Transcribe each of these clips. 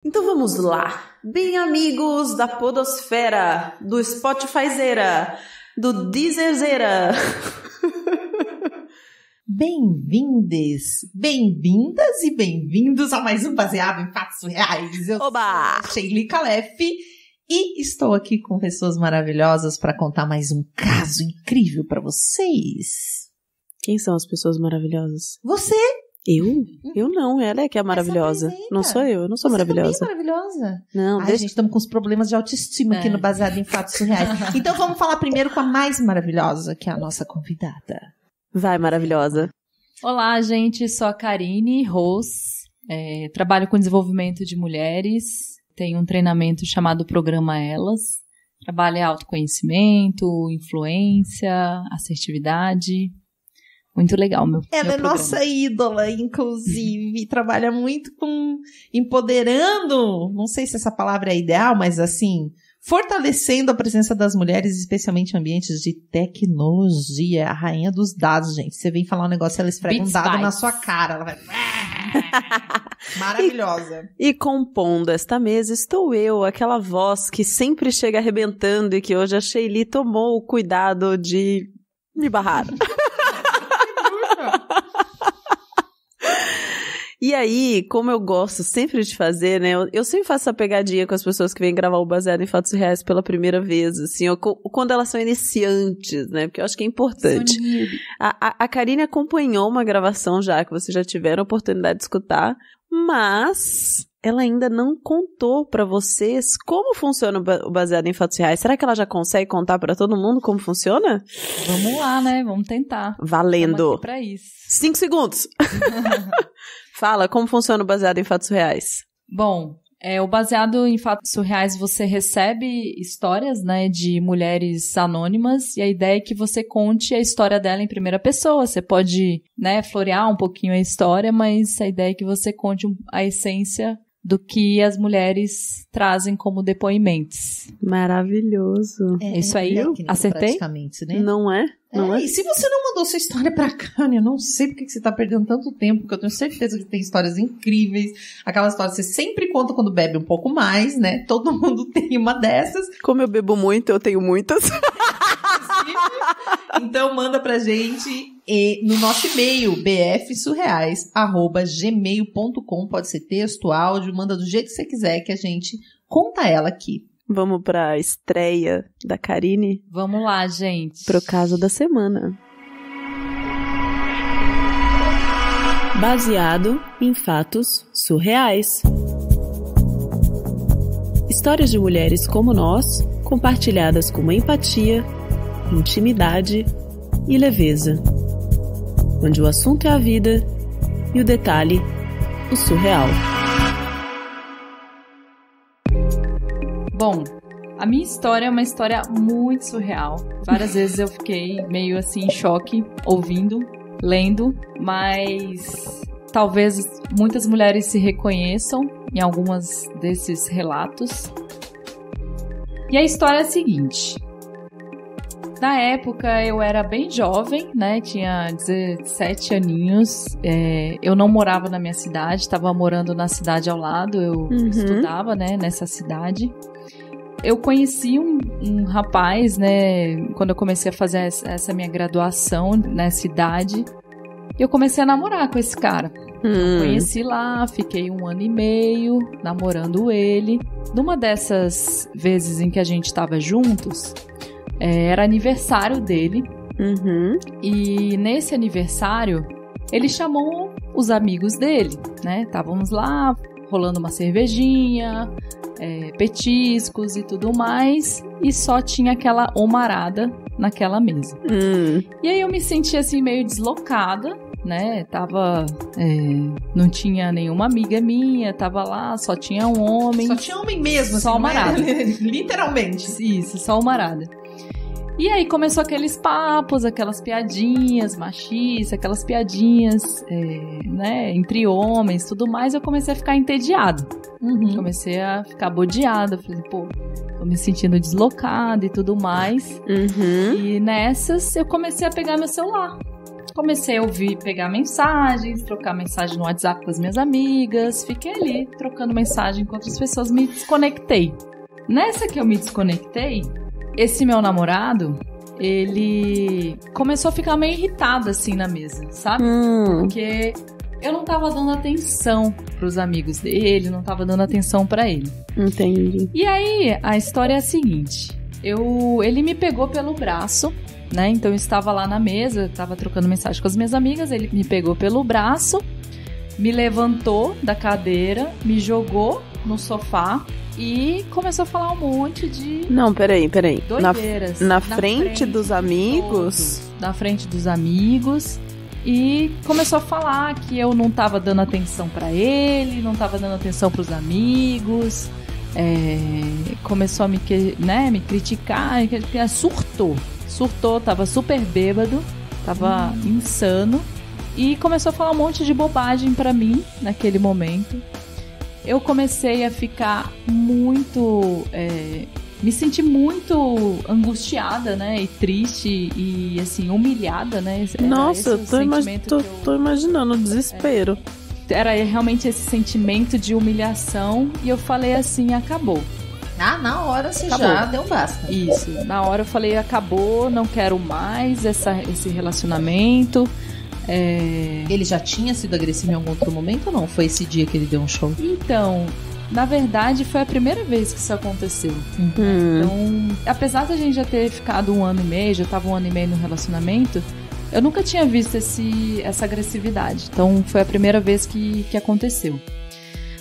Então vamos lá, bem amigos da podosfera, do Spotifyzera, do Deezerzeira. Bem-vindes, bem-vindas e bem-vindos a mais um Baseado em Fatos Reais. Eu sou a Sheili Calef e estou aqui com pessoas maravilhosas para contar mais um caso incrível para vocês. Quem são as pessoas maravilhosas? Você! Eu não, ela é que é maravilhosa. Não sou eu não sou maravilhosa. Você também é maravilhosa. Não, Ai, gente, estamos com os problemas de autoestima aqui no Baseado em Fatos Reais. Então vamos falar primeiro com a mais maravilhosa, que é a nossa convidada. Vai, maravilhosa. Olá, gente, sou a Karine Ros, trabalho com desenvolvimento de mulheres, tenho um treinamento chamado Programa Elas, trabalho em autoconhecimento, influência, assertividade. Muito legal, meu Ela é programa. Nossa ídola, inclusive, trabalha muito com empoderando, não sei se essa palavra é ideal, mas assim, fortalecendo a presença das mulheres, especialmente em ambientes de tecnologia, a rainha dos dados, gente. Você vem falar um negócio, ela esfrega um dado na sua cara, ela vai... Maravilhosa. E compondo esta mesa estou eu, aquela voz que sempre chega arrebentando e que hoje a Sheili tomou o cuidado de me barrar. E aí, como eu gosto sempre de fazer, né, eu sempre faço essa pegadinha com as pessoas que vêm gravar o Baseado em Fatos Reais pela primeira vez, assim, quando elas são iniciantes, né, porque eu acho que é importante. A Karine acompanhou uma gravação já, que vocês já tiveram a oportunidade de escutar, mas ela ainda não contou pra vocês como funciona o Baseado em Fatos Reais. Será que ela já consegue contar pra todo mundo como funciona? Vamos lá, né? Vamos tentar. Valendo. Estamos aqui pra isso. 5 segundos. Fala, como funciona o Baseado em Fatos Reais? Bom, o Baseado em Fatos Surreais, você recebe histórias, né, de mulheres anônimas, e a ideia é que você conte a história dela em primeira pessoa. Você pode, né, florear um pouquinho a história, mas a ideia é que você conte a essência do que as mulheres trazem como depoimentos. Maravilhoso. É isso aí, acertei? Praticamente, né? Não é? Não é? E se você não mandou sua história pra cá, eu não sei porque que você tá perdendo tanto tempo, porque eu tenho certeza que tem histórias incríveis. Aquela história que você sempre conta quando bebe um pouco mais, né? Todo mundo tem uma dessas. Como eu bebo muito, eu tenho muitas. Então manda pra gente no nosso e-mail, bfsurreais@gmail.com. Pode ser texto, áudio, manda do jeito que você quiser que a gente conta ela aqui. Vamos pra estreia da Karine? Vamos lá, gente. Pro caso da semana. Baseado em fatos surreais. Histórias de mulheres como nós, compartilhadas com empatia, intimidade e leveza. Onde o assunto é a vida e o detalhe, o surreal. Bom, a minha história é uma história muito surreal. Várias vezes eu fiquei meio assim em choque, ouvindo, lendo, mas talvez muitas mulheres se reconheçam em algumas desses relatos. E a história é a seguinte. Na época eu era bem jovem, né? Tinha 17 aninhos. Eu não morava na minha cidade, estava morando na cidade ao lado. Eu estudava, né, nessa cidade. Eu conheci um rapaz, né, quando eu comecei a fazer essa minha graduação nessa idade. Eu comecei a namorar com esse cara. Eu conheci lá, fiquei 1 ano e meio namorando ele. Numa dessas vezes em que a gente estava juntos, era aniversário dele. E nesse aniversário, ele chamou os amigos dele, né? Estávamos lá, rolando uma cervejinha, petiscos e tudo mais, e só tinha aquela homarada naquela mesa. E aí eu me senti assim meio deslocada, né? Não tinha nenhuma amiga minha, tava lá, só tinha um homem. Só tinha homem mesmo, só assim, homarada. Literalmente. Isso, só homarada. E aí começou aqueles papos, aquelas piadinhas machistas, aquelas piadinhas, né, entre homens, tudo mais. Eu comecei a ficar entediada. Comecei a ficar bodeada. Falei, pô, tô me sentindo deslocada e tudo mais. E nessas eu comecei a pegar meu celular. Comecei a pegar mensagens, trocar mensagem no WhatsApp com as minhas amigas. Fiquei ali, trocando mensagem com outras pessoas, me desconectei. Nessa que eu me desconectei, esse meu namorado, ele começou a ficar meio irritado assim na mesa, sabe? Porque eu não tava dando atenção pros amigos dele, não tava dando atenção pra ele. Entendi. E aí, a história é a seguinte, ele me pegou pelo braço, né? Então eu estava lá na mesa, eu estava trocando mensagem com as minhas amigas, ele me pegou pelo braço, me levantou da cadeira, me jogou no sofá e começou a falar um monte de... Não, peraí. Doideiras. Na frente dos amigos? Na frente dos amigos. E começou a falar que eu não tava dando atenção pra ele, não tava dando atenção pros amigos. Começou a me criticar, surtou, tava super bêbado, tava insano. E começou a falar um monte de bobagem pra mim naquele momento. Eu comecei a ficar muito... me senti muito angustiada, né? E triste e, assim, humilhada, né? Nossa, tô imaginando o desespero. Era realmente esse sentimento de humilhação. E eu falei assim, acabou. Na hora você já deu basta. Isso, na hora eu falei, acabou, não quero mais esse relacionamento. Ele já tinha sido agressivo em algum outro momento ou não? Foi esse dia que ele deu um show? Então, na verdade, foi a primeira vez que isso aconteceu. Então, apesar de a gente já ter ficado 1 ano e meio, já tava 1 ano e meio no relacionamento, eu nunca tinha visto essa agressividade. Então, foi a primeira vez que aconteceu.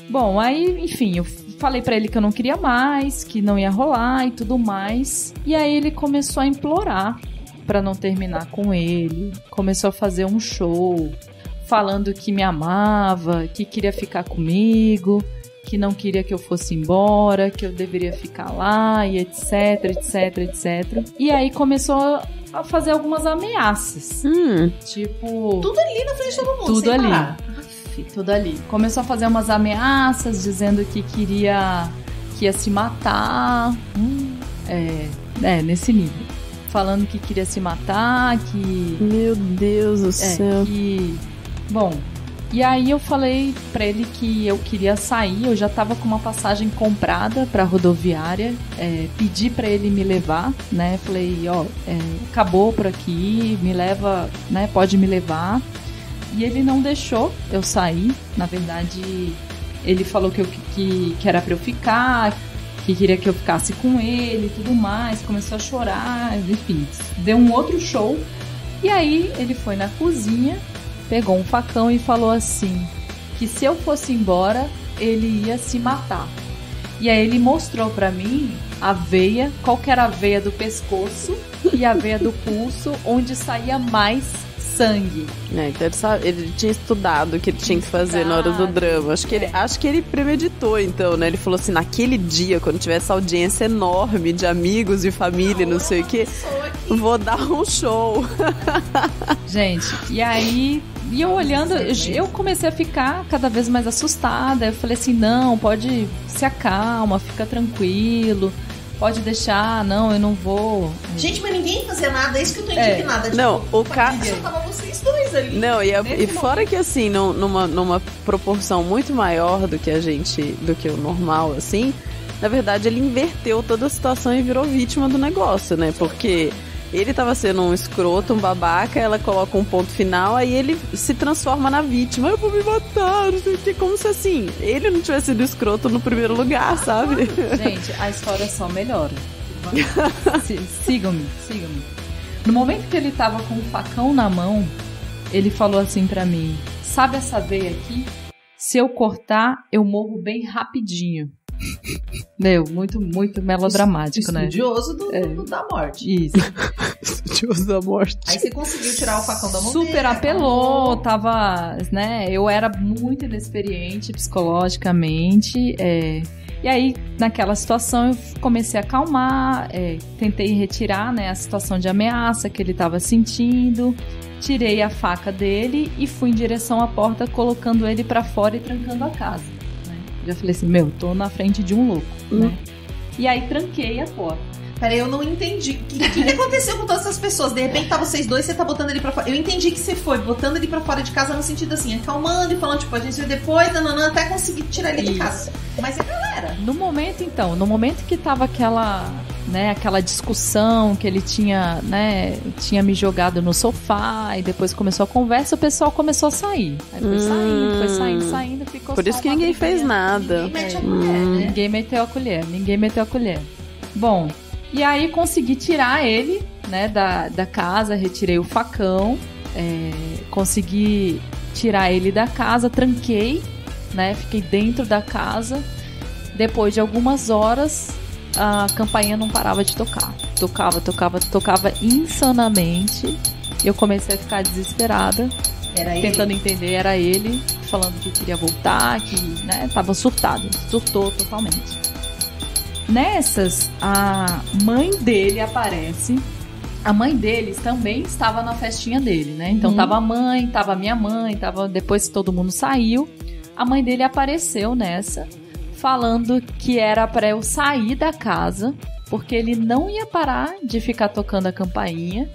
Bom, aí, enfim, eu falei pra ele que eu não queria mais, que não ia rolar e tudo mais. E aí ele começou a implorar pra não terminar com ele. Começou a fazer um show, falando que me amava, que queria ficar comigo, que não queria que eu fosse embora, que eu deveria ficar lá, e etc, etc, etc. E aí começou a fazer algumas ameaças. Tipo... Tudo ali na frente de todo mundo, tudo ali. Parar. Tudo ali. Começou a fazer umas ameaças, dizendo que ia se matar. Nesse nível. Falando que queria se matar, que... Meu Deus do céu. Bom, e aí eu falei pra ele que eu queria sair, eu já tava com uma passagem comprada pra rodoviária, pedi pra ele me levar, né? Falei, acabou por aqui, me leva, né? Pode me levar. E ele não deixou eu sair. Na verdade, ele falou que era pra eu ficar, que queria que eu ficasse com ele e tudo mais. Começou a chorar, enfim, deu um outro show. E aí ele foi na cozinha, pegou um facão e falou assim, que se eu fosse embora, ele ia se matar. E aí ele mostrou pra mim a veia, qual que era a veia do pescoço e a veia do pulso, onde saía mais sangue. Então ele tinha estudado o que ele tinha que fazer na hora do drama. Acho que ele premeditou, então, né? Ele falou assim, naquele dia, quando tiver essa audiência enorme de amigos e família, não sei o que, vou dar um show. Gente, e aí... E eu olhando, eu comecei a ficar cada vez mais assustada. Eu falei assim, não, se acalma, fica tranquilo. Pode deixar, não, eu não vou. Gente, mas ninguém fazia nada, é isso que eu tô indignada. Tipo, não, o cara. Só tava vocês dois ali. Não, e fora que assim, numa proporção muito maior do que o normal, assim, na verdade ele inverteu toda a situação e virou vítima do negócio, né? Porque ele tava sendo um escroto, um babaca, ela coloca um ponto final, aí ele se transforma na vítima. Eu vou me matar, não sei o que, como se assim, ele não tivesse sido escroto no primeiro lugar, sabe? Gente, a história só melhora. Sigam-me. No momento que ele tava com o facão na mão, ele falou assim pra mim, sabe essa veia aqui? Se eu cortar, eu morro bem rapidinho. Meu, muito, muito melodramático, né? Estudioso da morte. Isso. Estudioso da morte. Aí você conseguiu tirar o facão da mão super dele, apelou, tava, né? Eu era muito inexperiente psicologicamente. E aí, naquela situação, eu comecei a acalmar, tentei retirar, né, a situação de ameaça que ele tava sentindo. Tirei a faca dele e fui em direção à porta, colocando ele pra fora e trancando a casa. Já falei assim, tô na frente de um louco, né? E aí tranquei a porta. Peraí, eu não entendi. O que aconteceu com todas essas pessoas? De repente tá vocês dois, você tá botando ele pra fora. Eu entendi que você foi botando ele pra fora de casa no sentido assim, acalmando e falando, tipo, a gente vai depois, até conseguir tirar ele de casa. Mas a galera... No momento que tava aquela discussão, que ele tinha me jogado no sofá e depois começou a conversa, o pessoal começou a sair. Aí foi saindo, ficou por isso que ninguém fez nada. Ninguém mete a colher, né? Ninguém meteu a colher. Bom, e aí consegui tirar ele, né, da casa, retirei o facão, consegui tirar ele da casa, tranquei, né, fiquei dentro da casa. Depois de algumas horas, a campainha não parava de tocar. Tocava insanamente. Eu comecei a ficar desesperada, tentando entender. Era ele falando que queria voltar, que, né, tava surtou totalmente. Nessas, a mãe dele aparece. A mãe deles também estava na festinha dele, né? Então tava a mãe, tava a minha mãe, depois que todo mundo saiu, a mãe dele apareceu nessa, falando que era pra eu sair da casa, porque ele não ia parar de ficar tocando a campainha,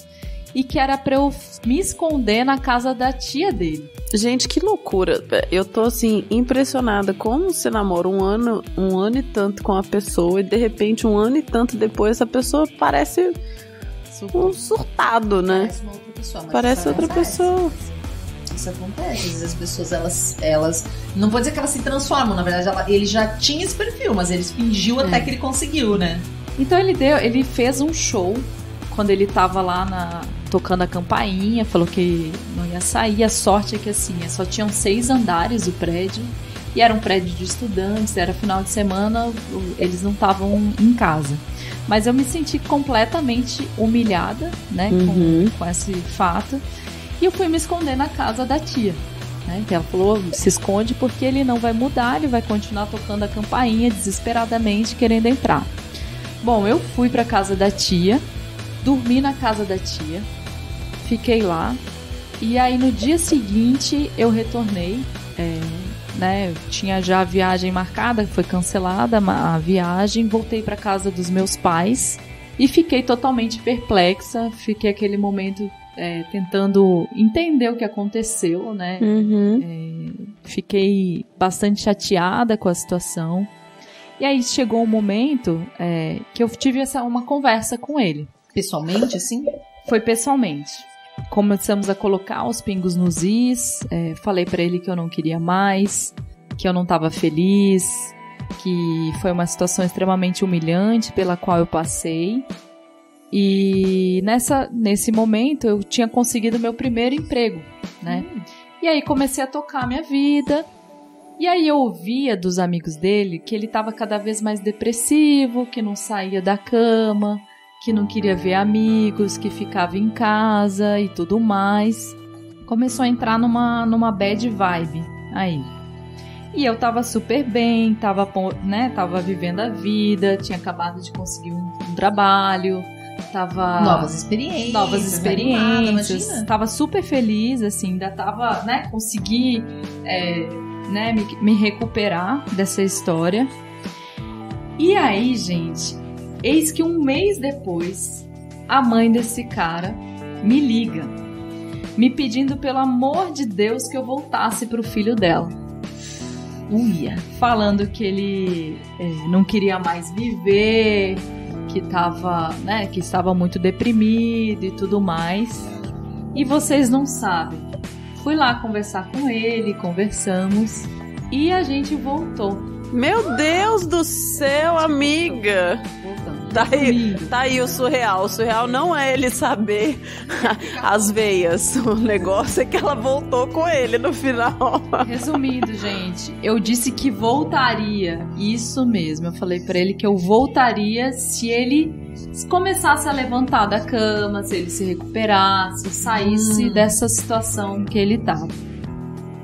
e que era pra eu me esconder na casa da tia dele. Gente, que loucura. Eu tô, assim, impressionada. Como você namora um ano e tanto com a pessoa e, de repente, um ano e tanto depois, a pessoa parece um surtado, né? Parece uma outra pessoa. Parece outra pessoa. Isso acontece. Às vezes as pessoas, elas... Não vou dizer que elas se transformam. Na verdade, ele já tinha esse perfil, mas ele fingiu até que ele conseguiu, né? Então, ele fez um show quando ele tava lá tocando a campainha, falou que não ia sair. A sorte é que, assim, só tinham 6 andares o prédio, e era um prédio de estudantes, era final de semana, eles não estavam em casa. Mas eu me senti completamente humilhada, né, com esse fato, e eu fui me esconder na casa da tia, né, que ela falou, se esconde porque ele não vai mudar, ele vai continuar tocando a campainha desesperadamente, querendo entrar. Bom, eu fui pra casa da tia, dormi na casa da tia, fiquei lá, e aí no dia seguinte eu retornei, né, eu tinha já a viagem marcada, foi cancelada a viagem, voltei para casa dos meus pais e fiquei totalmente perplexa, fiquei aquele momento tentando entender o que aconteceu, né, fiquei bastante chateada com a situação, e aí chegou um momento que eu tive uma conversa com ele. Pessoalmente, assim? Foi pessoalmente. Começamos a colocar os pingos nos is, falei pra ele que eu não queria mais, que eu não tava feliz, que foi uma situação extremamente humilhante pela qual eu passei. E nesse momento eu tinha conseguido meu primeiro emprego, né? E aí comecei a tocar minha vida. E aí eu ouvia dos amigos dele que ele tava cada vez mais depressivo, que não saía da cama, que não queria ver amigos, que ficava em casa e tudo mais. Começou a entrar numa bad vibe aí. E eu tava super bem, tava vivendo a vida, tinha acabado de conseguir um trabalho, tava... Novas experiências, tava super feliz, assim, ainda tava, né, consegui, me recuperar dessa história. E aí, gente... Eis que um mês depois, a mãe desse cara me liga, me pedindo pelo amor de Deus que eu voltasse pro filho dela. Falando que ele não queria mais viver, que estava muito deprimido e tudo mais. E vocês não sabem. Fui lá conversar com ele, conversamos e a gente voltou. Meu Deus do céu, amiga! Tá aí o surreal. O surreal não é ele saber as veias. O negócio é que ela voltou com ele no final. Resumindo, gente, eu disse que voltaria. Isso mesmo. Eu falei pra ele que eu voltaria se ele começasse a levantar da cama, se ele se recuperasse, saísse dessa situação que ele tava.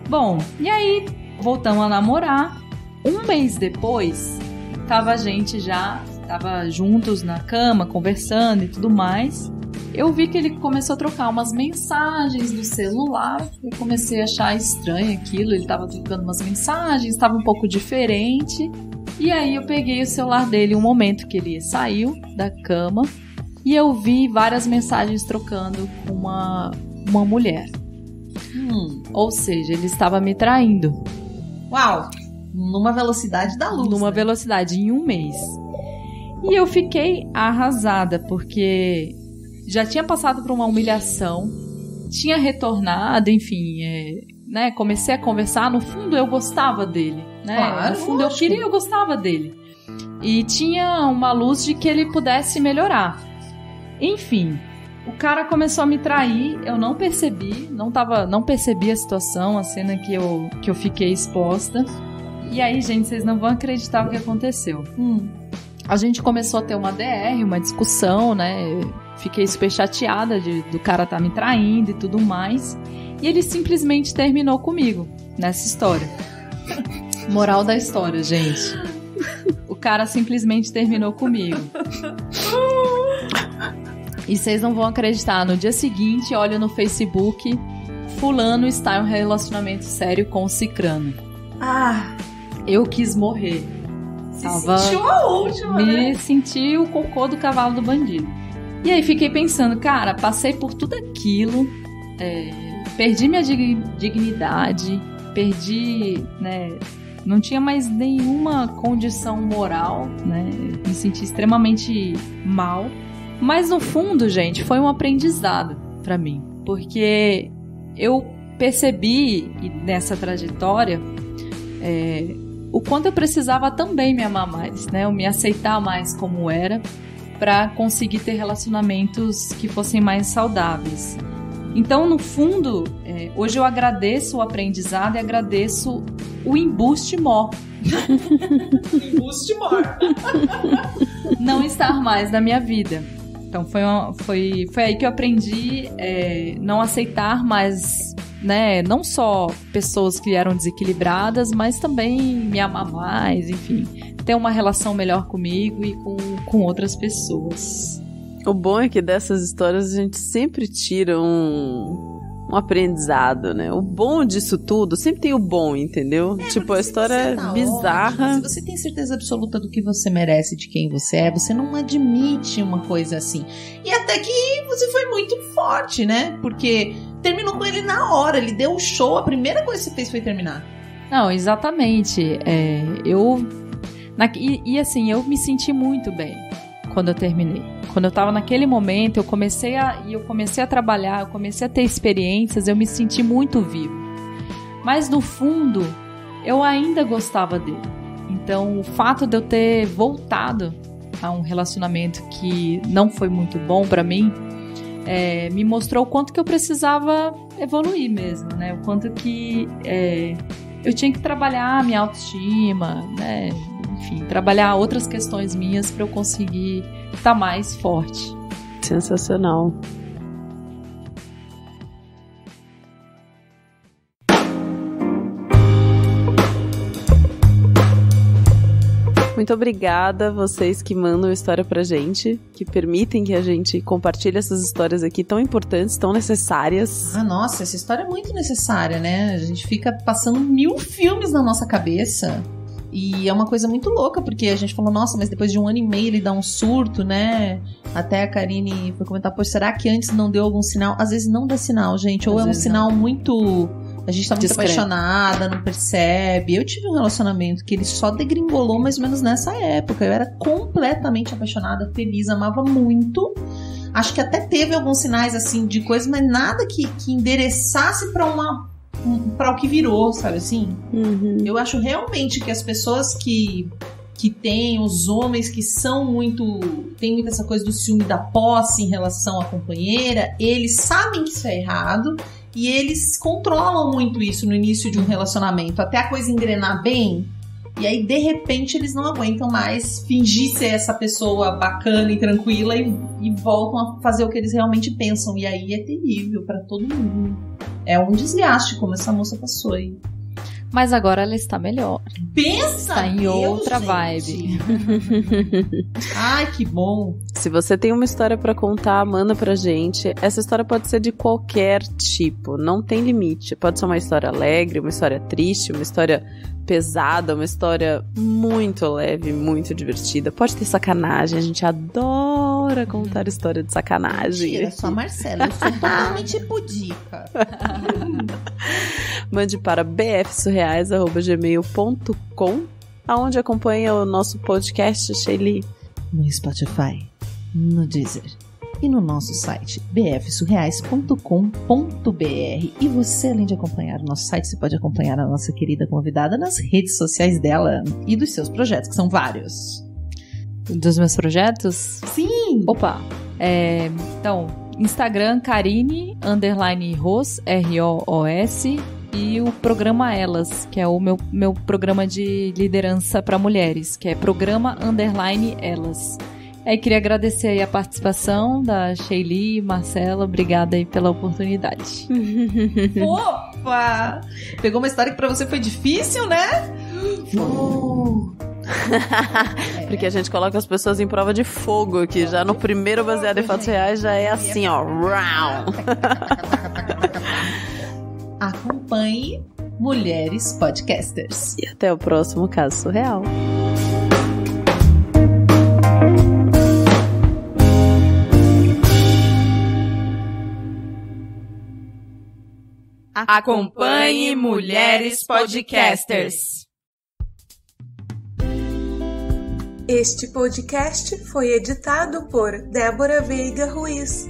Bom, e aí voltamos a namorar. Um mês depois, tava juntos na cama, conversando e tudo mais. Eu vi que ele começou a trocar umas mensagens no celular. Eu comecei a achar estranho aquilo. Ele tava trocando umas mensagens, estava um pouco diferente. E aí eu peguei o celular dele, um momento que ele saiu da cama, e eu vi várias mensagens trocando com uma mulher. Ou seja, ele estava me traindo. Uau! Numa velocidade da luz. Numa velocidade, em um mês. E eu fiquei arrasada, porque já tinha passado por uma humilhação, tinha retornado, enfim, né, comecei a conversar. No fundo eu gostava dele, né? Claro, no fundo eu gostava dele. E tinha uma luz de que ele pudesse melhorar. Enfim, o cara começou a me trair, eu não percebi, não percebi a situação, a cena que eu fiquei exposta. E aí, gente, vocês não vão acreditar o que aconteceu. A gente começou a ter uma DR, uma discussão, né? Fiquei super chateada do cara estar me traindo e tudo mais. E ele simplesmente terminou comigo nessa história. Moral da história, gente. O cara simplesmente terminou comigo. E vocês não vão acreditar. No dia seguinte, olho no Facebook, fulano está em um relacionamento sério com o cicrano. Eu quis morrer. Sentiu a última, Me senti o cocô do cavalo do bandido. E aí fiquei pensando, cara, passei por tudo aquilo, perdi minha dignidade, perdi, né, não tinha mais nenhuma condição moral, né, me senti extremamente mal. Mas no fundo, gente, foi um aprendizado pra mim, porque eu percebi nessa trajetória o quanto eu precisava também me amar mais, né? Eu me aceitar mais como era, para conseguir ter relacionamentos que fossem mais saudáveis. Então, no fundo, hoje eu agradeço o aprendizado e agradeço o embuste mor. Embuste mor. Não estar mais na minha vida. Então, foi aí que eu aprendi não aceitar mais, né, não só pessoas que eram desequilibradas, mas também me amar mais, enfim, ter uma relação melhor comigo e com outras pessoas. O bom é que dessas histórias a gente sempre tira um aprendizado, né? O bom disso tudo, sempre tem o bom, entendeu? Tipo, a história é bizarra. Se você tem certeza absoluta do que você merece, de quem você é, você não admite uma coisa assim. E até que você foi muito forte, né? Porque terminou com ele na hora, ele deu o show, a primeira coisa que você fez foi terminar. Não, exatamente. Assim, eu me senti muito bem quando eu terminei. Quando eu tava naquele momento, eu comecei a trabalhar, eu comecei a ter experiências, eu me senti muito vivo. Mas no fundo, eu ainda gostava dele. Então, o fato de eu ter voltado a um relacionamento que não foi muito bom pra mim, me mostrou o quanto que eu precisava evoluir mesmo, né? O quanto que eu tinha que trabalhar a minha autoestima, né? Enfim, trabalhar outras questões minhas para eu conseguir estar mais forte. Sensacional. Muito obrigada a vocês que mandam história pra gente, que permitem que a gente compartilhe essas histórias aqui tão importantes, tão necessárias. Nossa, essa história é muito necessária, né? A gente fica passando 1000 filmes na nossa cabeça. E é uma coisa muito louca, porque a gente falou, nossa, mas depois de 1 ano e meio ele dá um surto, né? Até a Karine foi comentar, pô, será que antes não deu algum sinal? Às vezes não dá sinal, gente. Ou é um sinal muito... A gente tá muito apaixonada, não percebe. Eu tive um relacionamento que ele só degringolou mais ou menos nessa época. Eu era completamente apaixonada, feliz, amava muito. Acho que até teve alguns sinais, assim, de coisas, mas nada que endereçasse pra o que virou, sabe assim? Uhum. Eu acho realmente que as pessoas que têm, os homens que são tem muito essa coisa do ciúme da posse em relação à companheira, eles sabem que isso é errado e eles controlam muito isso no início de um relacionamento, até a coisa engrenar bem, e aí de repente eles não aguentam mais fingir ser essa pessoa bacana e tranquila e voltam a fazer o que eles realmente pensam, e aí é terrível pra todo mundo. É um desgaste como essa moça passou aí. Mas agora ela está melhor. Pensa! Está em outra vibe. Ai, que bom. Se você tem uma história pra contar, manda pra gente. Essa história pode ser de qualquer tipo, não tem limite. Pode ser uma história alegre, uma história triste, uma história pesada, uma história muito leve, muito divertida. Pode ter sacanagem, a gente adora contar história de sacanagem. Mentira, só a Marcela, eu sou totalmente pudica. Mande para bfsurreais@gmail.com, aonde acompanha o nosso podcast, Sheili. No Spotify, no Deezer e no nosso site bfsurreais.com.br. E você, além de acompanhar o nosso site, você pode acompanhar a nossa querida convidada nas redes sociais dela e dos seus projetos, que são vários. Dos meus projetos? Sim! Opa! Então, Instagram, Karine_Ros, ROOS, e o programa Elas, que é o meu programa de liderança para mulheres, que é Programa_Elas. Aí queria agradecer aí a participação da Sheili e Marcela, obrigada aí pela oportunidade. Opa! Pegou uma história que pra você foi difícil, né? Porque a gente coloca as pessoas em prova de fogo aqui, já no primeiro baseado em fatos reais já é assim, ó. Acompanhe Mulheres Podcasters. E até o próximo Caso Surreal. Acompanhe Mulheres Podcasters. Este podcast foi editado por Débora Veiga Ruiz.